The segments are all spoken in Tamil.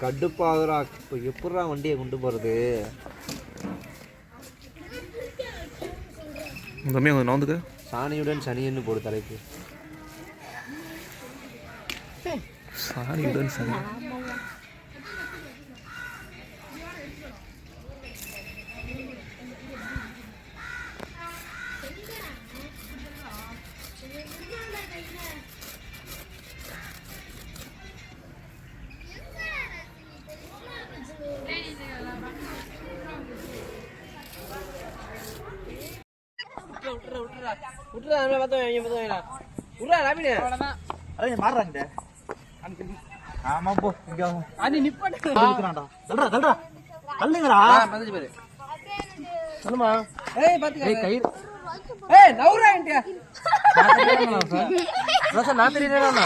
கடுப்பாகிறா. இப்போ எப்படா வண்டியை கொண்டு போகிறது? நோந்துக்கு சாணியுடன் சனியன்னு போடு தலைப்பு. சாணியுடன் சனி ஆமா போ இங்க அடி நிப்படா தல்றா தல்றா தள்ளுங்கடா 15 பேர் சொல்லுமா. ஏய் பாத்துக்க. ஏய் கயிறு. ஏய் நவுறா இங்க ரோசா நான் தெரியறேனா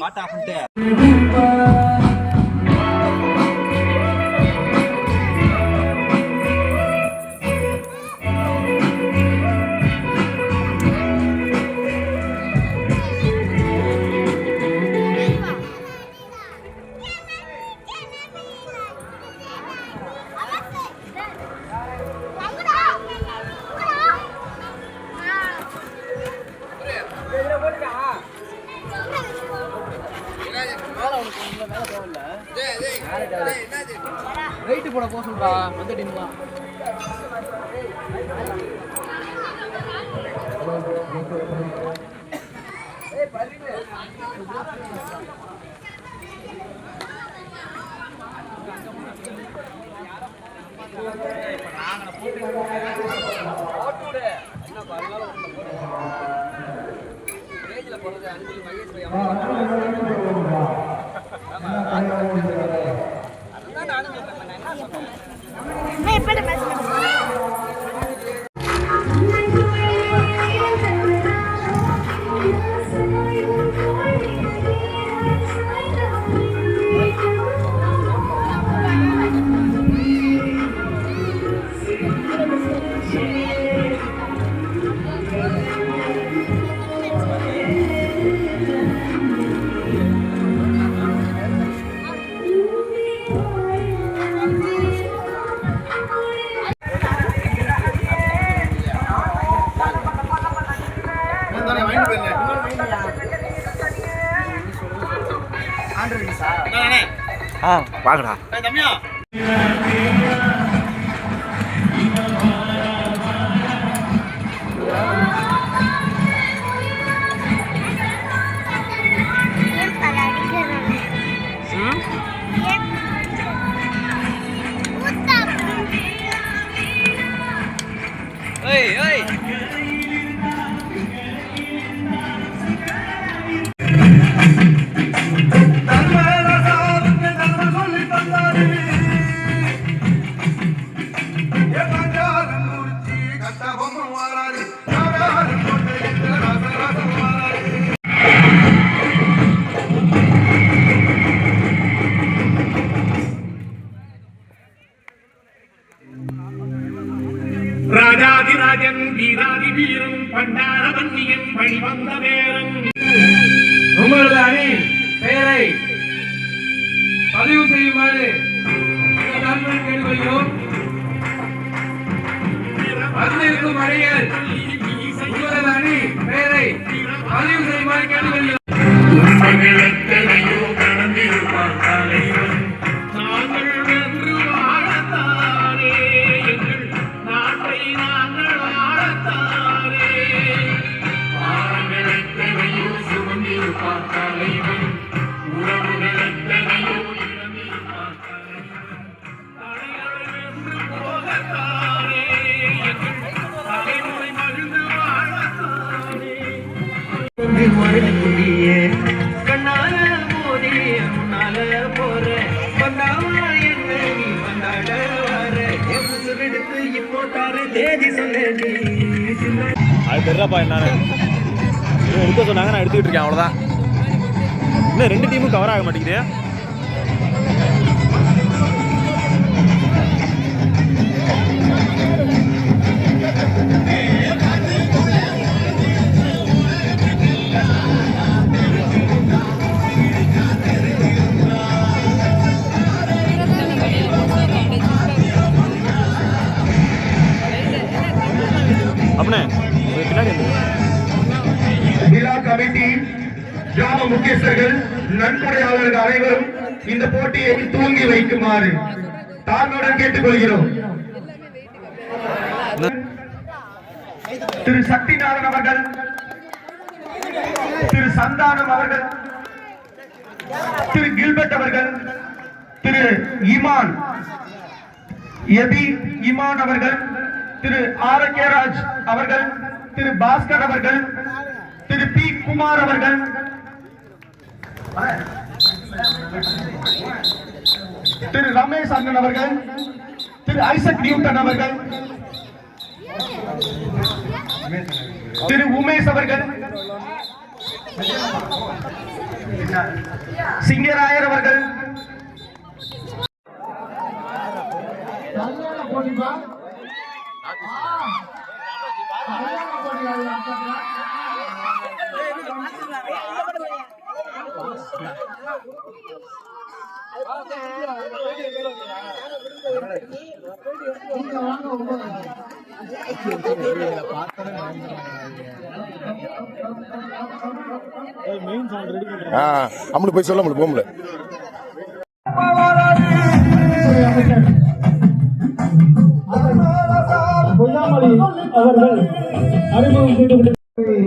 பாட்டா பண்ணிட்டே. ரைட்டு போட போக சொல்றா அந்த டீம்லாம். வாங்கடா ராஜாதிராஜன் வீராதி வீரன் பண்டார வன்னியன் வழிவந்த வேரன். உங்களது அணி பெயரை பதிவு செய்யுமாறு கேட்டுக்கொள்கிறோம். வந்திருக்கும் அணிகள் உங்களது அணி பெயரை பதிவு செய்யுமாறு கேட்டுக்கொள்கிறோம். நாங்கள் வென்று வாழத்தாரே எங்கள் நாட்டை நாங்கள் ஆளத்தாரே. கண்ணால மோதி முன்னால போற வந்தாவா என்ன நீ வந்தாட வர எடுத்து இப்போ தாரு தேதி சொல்லி அது தெரியலப்பா என்னன்னு எடுக்க சொன்னாங்க, நான் எடுத்துக்கிட்டு இருக்கேன், அவ்வளோதான். இன்னும் 2 டீமும் கவர் ஆக மாட்டேங்குது. அப்படின்னே பின்னாடி விழா கமிட்டி, கிராம முக்கியஸ்தர்கள், நன்கொடையாளர்கள் அனைவரும் இந்த போட்டியை தூங்கி வைக்குமாறு தாழ்மையுடன் கேட்டுக்கொள்கிறோம். திரு சக்திநாதன் அவர்கள், திரு சந்தானம் அவர்கள், திரு கில்பர்ட் அவர்கள், திரு இமான் அவர்கள், திரு ஆரோக்கியராஜ் அவர்கள், திரு பாஸ்கர் அவர்கள், திரு பி குமார் அவர்கள், திரு ரமேஷ் அண்ணன் அவர்கள், திரு ஐசக் நியூட்டன் அவர்கள், திரு உமேஷ் அவர்கள், சிங்கராயர் அவர்கள், நம்மளுக்கு போய் சொல்ல முடியும் போக முடியல.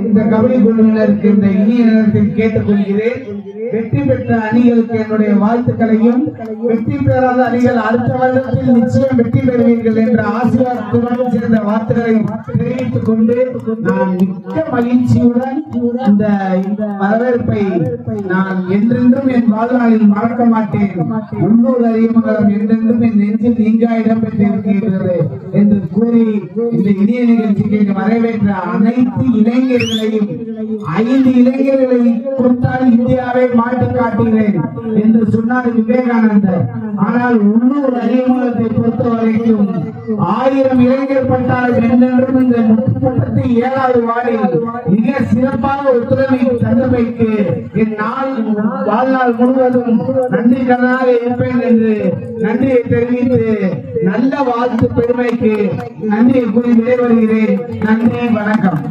இந்த கபடி குழுவினருக்கு இந்த இனிய நேரத்தில் கேட்டுக்கொள்கிறேன். வெற்றி பெற்ற அணிகளுக்கு என்னுடைய வாழ்த்துக்களையும், வெற்றி பெறாத அணிகள் அடுத்த வருடத்தில் நிச்சயம் வெற்றி பெறுவீர்கள் என்ற ஆசீர்வாதத்துடன் சேர்ந்த வார்த்தைகளையும் தெரிவித்துக் கொண்டு நான் மிக்க மகிழ்ச்சியுடன் இந்த வரவேற்பை நான் என்றென்றும் என் வாழ்நாளில் மறக்க மாட்டேன். உள்ளூர் அறிமுகம் என்றென்றும் என் நெஞ்சில் நீங்கா இடம்பெற்றிருக்கிறது என்று கூறி இந்த இனிய நிகழ்ச்சிக்கு வரவேற்ற அனைத்து இளைஞர்களையும் 5 இளைஞர்களை கொடுத்தால் இந்தியாவை மாட்டி காட்டுகிறேன் என்று சொன்னார் விவேகானந்தர். ஆனால் உள்ளூர் அறிமுகத்தை பொறுத்த வரைக்கும் 1000 இளைஞர் பட்டாளம் என்றென்றும் இந்த 37வது வார்டில் மிக சிறப்பாக ஒத்துழைமை தந்தமைக்கு என் வாழ்நாள் முழுவதும் நன்றி கடனாக இருப்பேன் என்று நன்றியை தெரிவித்து நல்ல வாழ்த்து பெருமைக்கு நன்றியை கூறி விடைபெறுகிறேன். நன்றி, வணக்கம்.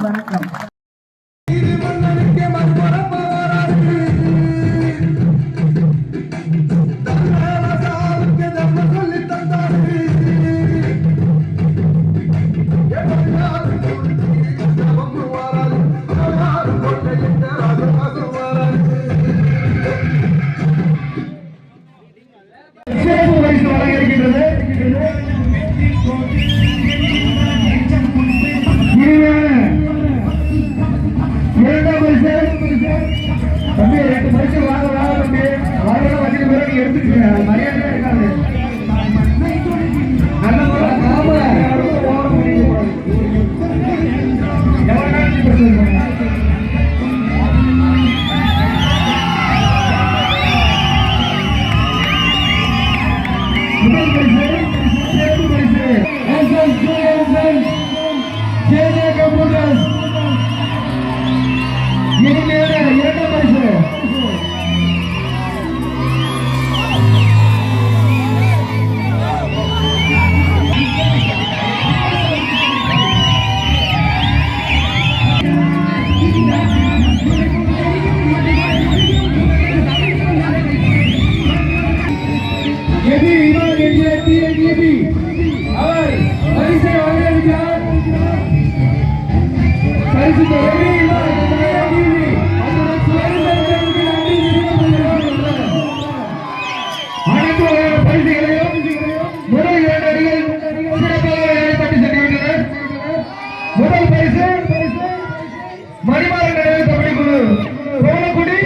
கோலக்குடி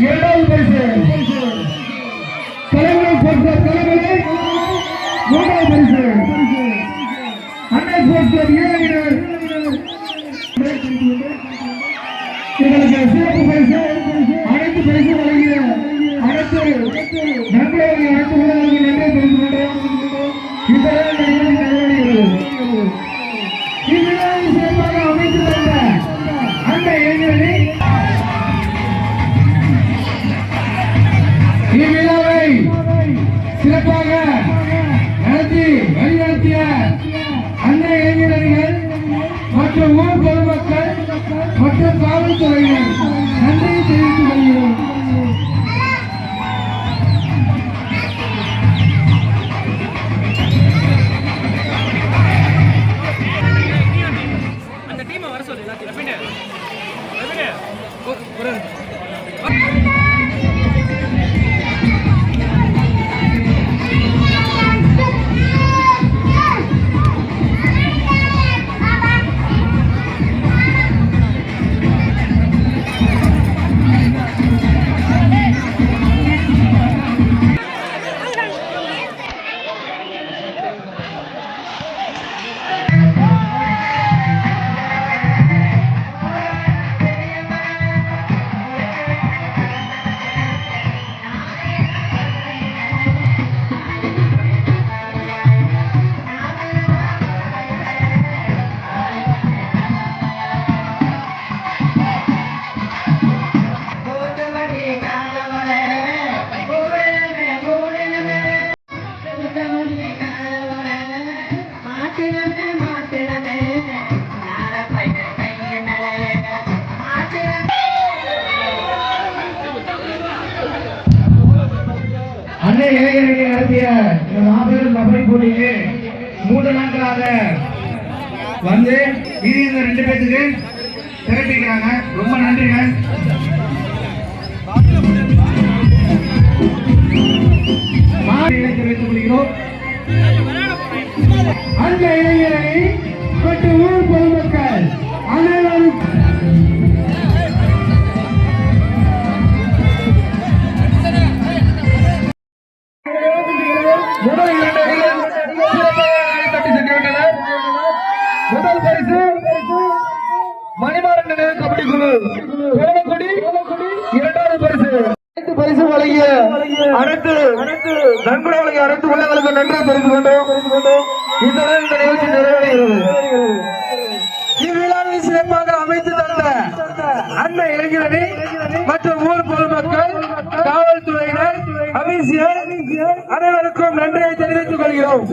இரண்டாவது பரிசு, தலைமுறை தலைமுறை மூன்றாவது பரிசு, அன்னை போஸ்டர் இளைஞர் எங்களுக்கு சிறப்பு பரிசு அனைத்து பரிசு வழங்கிய அனைத்து நண்பர்களுக்கு அனைத்து ஊழலுக்கு நன்றி தெரிவித்துக் இவ்விழாவை சிறப்பாக அமைத்து தந்த அந்த இளைஞரை இவ்விழாவை சிறப்பாக நடத்தி வழிநடத்திய அந்த இளைஞர்கள் மற்றும் ஊர் பொதுமக்கள் மற்றும் காவல்துறையினர் நன்றியை தெரிவித்துக் கொள்கிறோம். அன்னை இளைஞர்கள் நடத்திய மாபெரும் கபடி போட்டிக்கு 3 நாட்களாக வந்து இது இந்த 2 பேருக்கு திரட்டிக்கிறாங்க. ரொம்ப நன்றிங்க. தெரிவித்துக் கொள்கிறோம். அந்த இளைஞரை மற்றும் ஊர் பொதுமக்கள் அனைவரும் முதல் பரிசு மணிமாறன் நினைவு கபடி குழு கோலக்குடி, இரண்டாவது பரிசு பரிசு வழங்கிய அனைத்து நண்பர்கள் வழங்கிய அனைத்து உள்ளங்களுக்கு நன்றி தெரிவித்துக் கொண்டோம். இத்துடன் இந்த நிகழ்ச்சி நிறைவடைகிறது. இவ்விழாவை சிறப்பாக அமைத்து தந்த அந்த இளைஞரணி மற்றும் ஊர் பொதுமக்கள், காவல்துறையினர், அபிஷியர் அனைவருக்கும் நன்றியை தெரிவித்துக் கொள்கிறோம்.